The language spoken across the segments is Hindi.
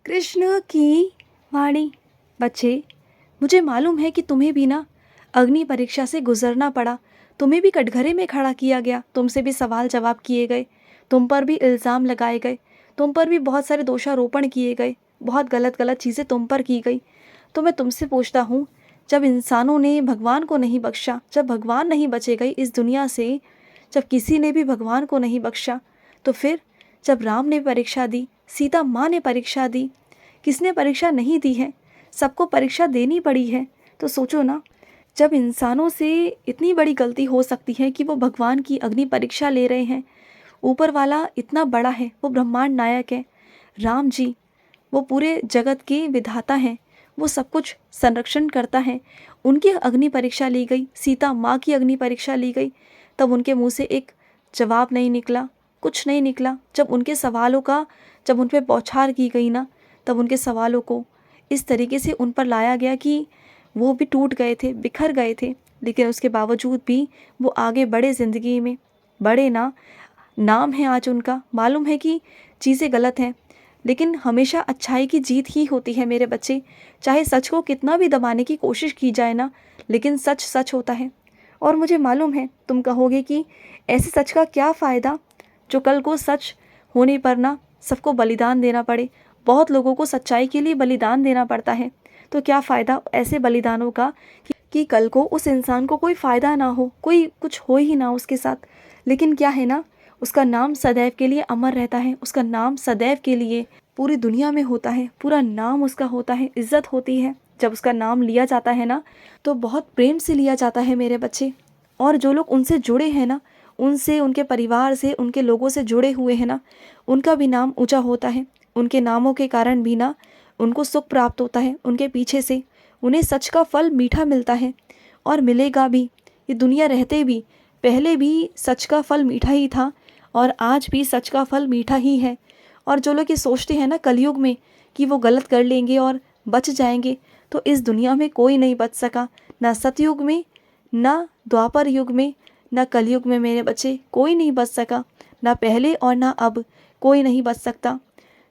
कृष्ण की वाणी। बच्चे, मुझे मालूम है कि तुम्हें भी ना अग्नि परीक्षा से गुजरना पड़ा। तुम्हें भी कटघरे में खड़ा किया गया, तुमसे भी सवाल जवाब किए गए, तुम पर भी इल्ज़ाम लगाए गए, तुम पर भी बहुत सारे दोषारोपण किए गए, बहुत गलत गलत चीज़ें तुम पर की गई। तो मैं तुमसे पूछता हूँ, जब इंसानों ने भगवान को नहीं बख्शा, जब भगवान नहीं बचे गए इस दुनिया से, जब किसी ने भी भगवान को नहीं बख्शा, तो फिर जब राम ने परीक्षा दी, सीता माँ ने परीक्षा दी, किसने परीक्षा नहीं दी है? सबको परीक्षा देनी पड़ी है। तो सोचो ना, जब इंसानों से इतनी बड़ी गलती हो सकती है कि वो भगवान की अग्नि परीक्षा ले रहे हैं, ऊपर वाला इतना बड़ा है, वो ब्रह्मांड नायक है, राम जी, वो पूरे जगत के विधाता हैं, वो सब कुछ संरक्षण करता है। उनकी अग्नि परीक्षा ली गई, सीता माँ की अग्नि परीक्षा ली गई, तब उनके मुंह से एक जवाब नहीं निकला, कुछ नहीं निकला। जब उनके सवालों का, जब उन पर बौछार की गई ना, तब उनके सवालों को इस तरीके से उन पर लाया गया कि वो भी टूट गए थे, बिखर गए थे, लेकिन उसके बावजूद भी वो आगे बढ़े ज़िंदगी में, बढ़े ना। नाम है आज उनका, मालूम है कि चीज़ें गलत हैं, लेकिन हमेशा अच्छाई की जीत ही होती है मेरे बच्चे। चाहे सच को कितना भी दबाने की कोशिश की जाए ना, लेकिन सच सच होता है। और मुझे मालूम है तुम कहोगे कि ऐसे सच का क्या फ़ायदा जो कल को सच होने पर ना सबको बलिदान देना पड़े। बहुत लोगों को सच्चाई के लिए बलिदान देना पड़ता है, तो क्या फ़ायदा ऐसे बलिदानों का कि कल को उस इंसान को कोई फ़ायदा ना हो, कोई कुछ हो ही ना उसके साथ। लेकिन क्या है ना, उसका नाम सदैव के लिए अमर रहता है, उसका नाम सदैव के लिए पूरी दुनिया में होता है, पूरा नाम उसका होता है, इज्जत होती है। जब उसका नाम लिया जाता है ना, तो बहुत प्रेम से लिया जाता है मेरे बच्चे। और जो लोग उनसे जुड़े हैं ना, उनसे, उनके परिवार से, उनके लोगों से जुड़े हुए हैं ना, उनका भी नाम ऊंचा होता है। उनके नामों के कारण भी ना उनको सुख प्राप्त होता है, उनके पीछे से उन्हें सच का फल मीठा मिलता है और मिलेगा भी। ये दुनिया रहते भी पहले भी सच का फल मीठा ही था और आज भी सच का फल मीठा ही है। और जो लोग ये सोचते हैं ना कलयुग में कि वो गलत कर लेंगे और बच जाएंगे, तो इस दुनिया में कोई नहीं बच सका, ना सतयुग में, ना द्वापर युग में, ना कलयुग में मेरे बच्चे, कोई नहीं बच सका। ना पहले और ना अब कोई नहीं बच सकता।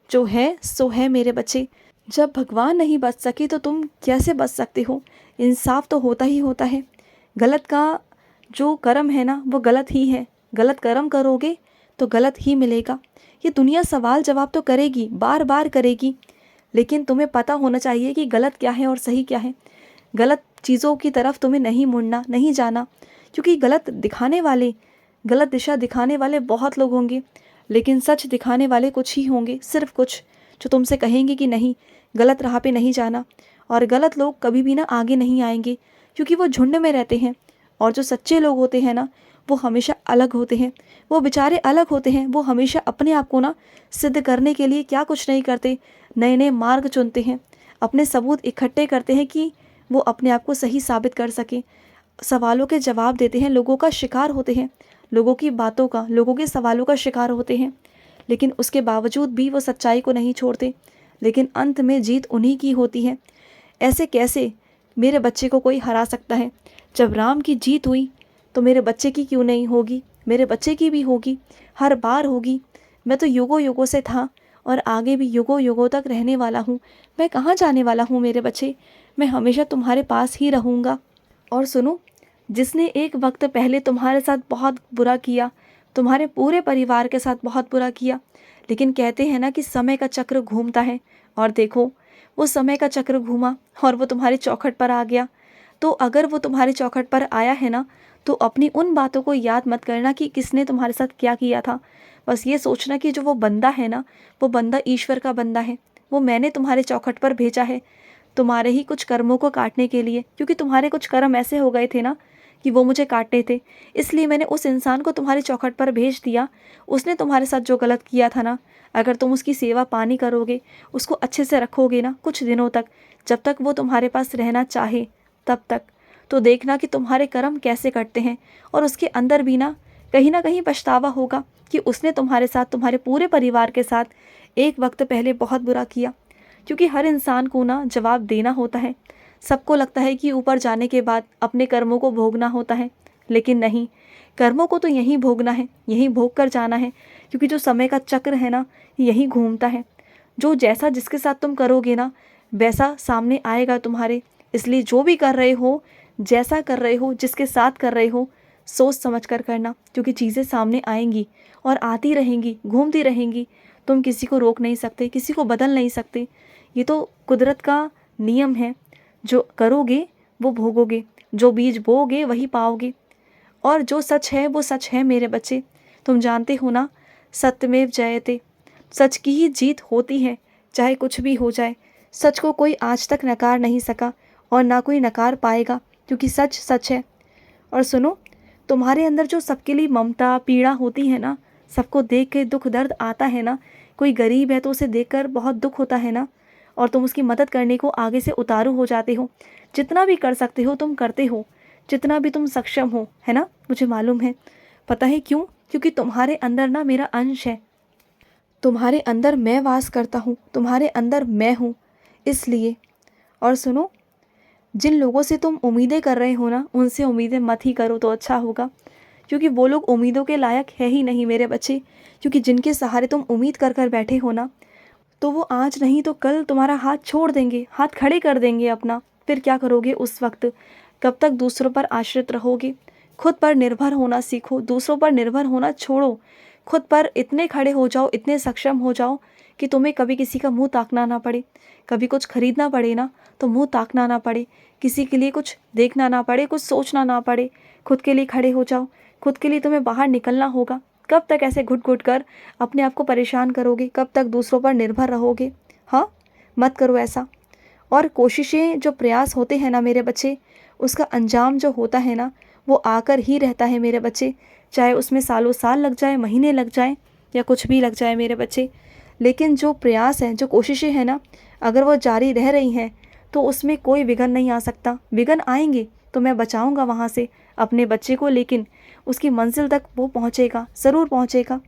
जो है सो है मेरे बच्चे। जब भगवान नहीं बच सके तो तुम कैसे बच सकते हो? इंसाफ तो होता ही होता है। गलत का जो कर्म है ना वो गलत ही है। गलत कर्म करोगे तो गलत ही मिलेगा। ये दुनिया सवाल जवाब तो करेगी, बार बार करेगी, लेकिन तुम्हें पता होना चाहिए कि गलत क्या है और सही क्या है। गलत चीज़ों की तरफ तुम्हें नहीं मुड़ना, नहीं जाना, क्योंकि गलत दिखाने वाले, गलत दिशा दिखाने वाले बहुत लोग होंगे, लेकिन सच दिखाने वाले कुछ ही होंगे, सिर्फ कुछ, जो तुमसे कहेंगे कि नहीं, गलत राह पे नहीं जाना। और गलत लोग कभी भी ना आगे नहीं आएंगे, क्योंकि वो झुंड में रहते हैं। और जो सच्चे लोग होते हैं ना, वो हमेशा अलग होते हैं। वो बेचारे अलग होते हैं, वो हमेशा अपने आप को ना सिद्ध करने के लिए क्या कुछ नहीं करते, नए नए मार्ग चुनते हैं, अपने सबूत इकट्ठे करते हैं कि वो अपने आप को सही साबित कर सकें। सवालों के जवाब देते हैं, लोगों का शिकार होते हैं, लोगों की बातों का, लोगों के सवालों का शिकार होते हैं, लेकिन उसके बावजूद भी वो सच्चाई को नहीं छोड़ते। लेकिन अंत में जीत उन्हीं की होती है। ऐसे कैसे मेरे बच्चे को कोई हरा सकता है? जब राम की जीत हुई तो मेरे बच्चे की क्यों नहीं होगी? मेरे बच्चे की भी होगी, हर बार होगी। मैं तो युगों युगों से था और आगे भी युगों युगों तक रहने वाला हूँ। मैं कहाँ जाने वाला हूँ मेरे बच्चे? मैं हमेशा तुम्हारे पास ही रहूँगा। और सुनो, जिसने एक वक्त पहले तुम्हारे साथ बहुत बुरा किया, तुम्हारे पूरे परिवार के साथ बहुत बुरा किया, लेकिन कहते हैं ना कि समय का चक्र घूमता है, और देखो वो समय का चक्र घूमा और वो तुम्हारी चौखट पर आ गया। तो अगर वो तुम्हारी चौखट पर आया है ना, तो अपनी उन बातों को याद मत करना कि किसने तुम्हारे साथ क्या किया था। बस ये सोचना कि जो वो बंदा है ना, वो बंदा ईश्वर का बंदा है। वो मैंने तुम्हारे चौखट पर भेजा है तुम्हारे ही कुछ कर्मों को काटने के लिए, क्योंकि तुम्हारे कुछ कर्म ऐसे हो गए थे ना कि वो मुझे काटने थे। इसलिए मैंने उस इंसान को तुम्हारी चौखट पर भेज दिया। उसने तुम्हारे साथ जो गलत किया था ना, अगर तुम उसकी सेवा पानी करोगे, उसको अच्छे से रखोगे ना कुछ दिनों तक, जब तक वो तुम्हारे पास रहना चाहे तब तक, तो देखना कि तुम्हारे कर्म कैसे कटते हैं। और उसके अंदर भी ना कहीं पछतावा होगा कि उसने तुम्हारे साथ, तुम्हारे पूरे परिवार के साथ एक वक्त पहले बहुत बुरा किया। क्योंकि हर इंसान को ना जवाब देना होता है। सबको लगता है कि ऊपर जाने के बाद अपने कर्मों को भोगना होता है, लेकिन नहीं, कर्मों को तो यहीं भोगना है, यहीं भोग कर जाना है, क्योंकि जो समय का चक्र है ना, यहीं घूमता है। जो जैसा जिसके साथ तुम करोगे ना वैसा सामने आएगा तुम्हारे। इसलिए जो भी कर रहे हो, जैसा कर रहे हो, जिसके साथ कर रहे हो, सोच समझ कर करना, क्योंकि चीज़ें सामने आएंगी और आती रहेंगी, घूमती रहेंगी। तुम किसी को रोक नहीं सकते, किसी को बदल नहीं सकते। ये तो कुदरत का नियम है। जो करोगे वो भोगोगे, जो बीज बोओगे वही पाओगे। और जो सच है वो सच है मेरे बच्चे। तुम जानते हो ना, सत्यमेव जयते, सच की ही जीत होती है, चाहे कुछ भी हो जाए। सच को कोई आज तक नकार नहीं सका और ना कोई नकार पाएगा, क्योंकि सच सच है। और सुनो, तुम्हारे अंदर जो सबके लिए ममता पीड़ा होती है ना, सबको देख के दुख दर्द आता है ना, कोई गरीब है तो उसे देखकर बहुत दुख होता है ना, और तुम उसकी मदद करने को आगे से उतारू हो जाते हो। जितना भी कर सकते हो तुम करते हो, जितना भी तुम सक्षम हो, है ना, मुझे मालूम है। पता है क्यों? क्योंकि तुम्हारे अंदर ना मेरा अंश है, तुम्हारे अंदर मैं वास करता हूँ, तुम्हारे अंदर मैं हूँ, इसलिए। और सुनो, जिन लोगों से तुम उम्मीदें कर रहे हो ना, उनसे उम्मीदें मत ही करो तो अच्छा होगा, क्योंकि वो लोग उम्मीदों के लायक है ही नहीं मेरे बच्चे। क्योंकि जिनके सहारे तुम उम्मीद कर कर बैठे हो ना, तो वो आज नहीं तो कल तुम्हारा हाथ छोड़ देंगे, हाथ खड़े कर देंगे अपना। फिर क्या करोगे उस वक्त? कब तक दूसरों पर आश्रित रहोगे? खुद पर निर्भर होना सीखो, दूसरों पर निर्भर होना छोड़ो। खुद पर इतने खड़े हो जाओ, इतने सक्षम हो जाओ कि तुम्हें कभी किसी का मुंह ताकना ना पड़े। कभी कुछ खरीदना पड़े ना तो मुंह ताकना ना पड़े, किसी के लिए कुछ देखना ना पड़े, कुछ सोचना ना पड़े। खुद के लिए खड़े हो जाओ, खुद के लिए तुम्हें बाहर निकलना होगा। कब तक ऐसे घुट घुट कर अपने आप को परेशान करोगे? कब तक दूसरों पर निर्भर रहोगे? हाँ, मत करो ऐसा। और कोशिशें, जो प्रयास होते हैं ना मेरे बच्चे, उसका अंजाम जो होता है ना, वो आकर ही रहता है मेरे बच्चे। चाहे उसमें सालों साल लग जाए, महीने लग जाए, या कुछ भी लग जाए मेरे बच्चे। लेकिन जो प्रयास हैं, जो कोशिशें हैं ना, अगर वो जारी रह रही हैं तो उसमें कोई विघ्न नहीं आ सकता। विघ्न आएंगे तो मैं बचाऊंगा वहाँ से अपने बच्चे को, लेकिन उसकी मंजिल तक वो पहुँचेगा, ज़रूर पहुँचेगा।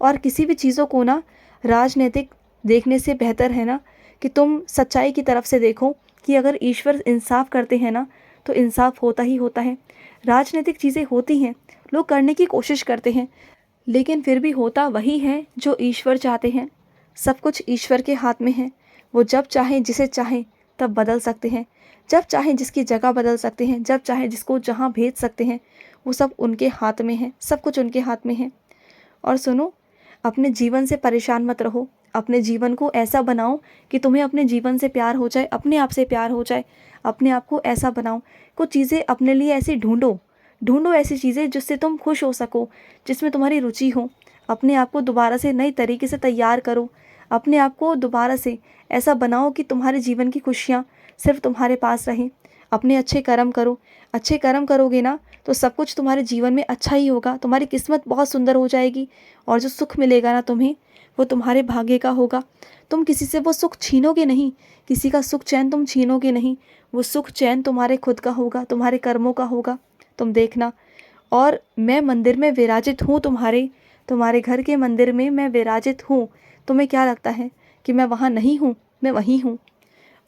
और किसी भी चीज़ों को ना राजनीतिक देखने से बेहतर है ना कि तुम सच्चाई की तरफ से देखो, कि अगर ईश्वर इंसाफ करते हैं ना तो इंसाफ होता ही होता है। राजनीतिक चीज़ें होती हैं, लोग करने की कोशिश करते हैं, लेकिन फिर भी होता वही है जो ईश्वर चाहते हैं। सब कुछ ईश्वर के हाथ में है। वो जब चाहे जिसे चाहे तब बदल सकते हैं, जब चाहे जिसकी जगह बदल सकते हैं, जब चाहे जिसको जहाँ भेज सकते हैं। वो सब उनके हाथ में है, सब कुछ उनके हाथ में है। और सुनो, अपने जीवन से परेशान मत रहो। अपने जीवन को ऐसा बनाओ कि तुम्हें अपने जीवन से प्यार हो जाए, अपने आप से प्यार हो जाए। अपने आप को ऐसा बनाओ, कुछ चीज़ें अपने लिए ऐसी ढूंढो, ढूंढो ऐसी चीज़ें जिससे तुम खुश हो सको, जिसमें तुम्हारी रुचि हो। अपने आप को दोबारा से नई तरीके से तैयार करो। अपने आप को दोबारा से ऐसा बनाओ कि तुम्हारे जीवन की खुशियाँ सिर्फ तुम्हारे पास रहें। अपने अच्छे कर्म करो। अच्छे कर्म करोगे ना तो सब कुछ तुम्हारे जीवन में अच्छा ही होगा। तुम्हारी किस्मत बहुत सुंदर हो जाएगी, और जो सुख मिलेगा ना तुम्हें, वो तुम्हारे भाग्य का होगा। तुम किसी से वो सुख छीनोगे नहीं, किसी का सुख चैन तुम छीनोगे नहीं। वो सुख चैन तुम्हारे खुद का होगा, तुम्हारे कर्मों का होगा। तुम देखना। और मैं मंदिर में विराजित हूँ, तुम्हारे घर के मंदिर में मैं विराजित हूँ। तुम्हें क्या लगता है कि मैं वहाँ नहीं हूँ? मैं वहीं हूँ।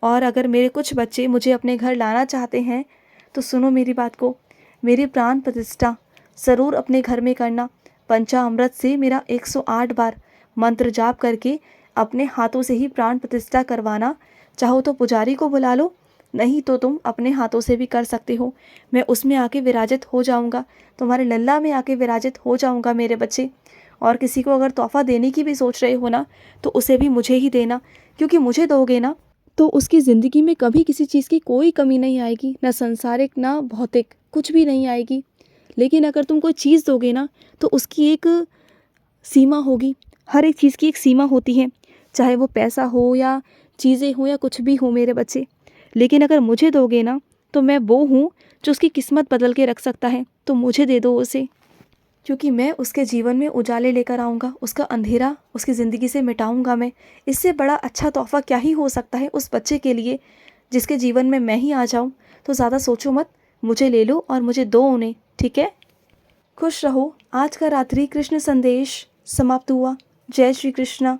और अगर मेरे कुछ बच्चे मुझे अपने घर लाना चाहते हैं तो सुनो मेरी बात को। मेरी प्राण प्रतिष्ठा ज़रूर अपने घर में करना। पंचामृत से मेरा 108 बार मंत्र जाप करके अपने हाथों से ही प्राण प्रतिष्ठा करवाना। चाहो तो पुजारी को बुला लो, नहीं तो तुम अपने हाथों से भी कर सकते हो। मैं उसमें आके विराजित हो जाऊंगा, तुम्हारे लल्ला में आके विराजित हो जाऊंगा मेरे बच्चे। और किसी को अगर तोहफा देने की भी सोच रहे हो ना तो उसे भी मुझे ही देना, क्योंकि मुझे दोगे ना तो उसकी ज़िंदगी में कभी किसी चीज़ की कोई कमी नहीं आएगी, ना संसारिक ना भौतिक, कुछ भी नहीं आएगी। लेकिन अगर तुम कोई चीज़ दोगे ना तो उसकी एक सीमा होगी। हर एक चीज़ की एक सीमा होती है, चाहे वो पैसा हो या चीज़ें हो या कुछ भी हो मेरे बच्चे। लेकिन अगर मुझे दोगे ना तो मैं वो हूँ जो उसकी किस्मत बदल के रख सकता है, तो मुझे दे दो उसे, क्योंकि मैं उसके जीवन में उजाले लेकर आऊँगा, उसका अंधेरा उसकी ज़िंदगी से मिटाऊँगा मैं। इससे बड़ा अच्छा तोहफ़ा क्या ही हो सकता है उस बच्चे के लिए जिसके जीवन में मैं ही आ जाऊँ। तो ज़्यादा सोचो मत, मुझे ले लो और मुझे दो उन्हें, ठीक है? खुश रहो। आज का रात्रि कृष्ण संदेश समाप्त हुआ। जय श्री कृष्णा।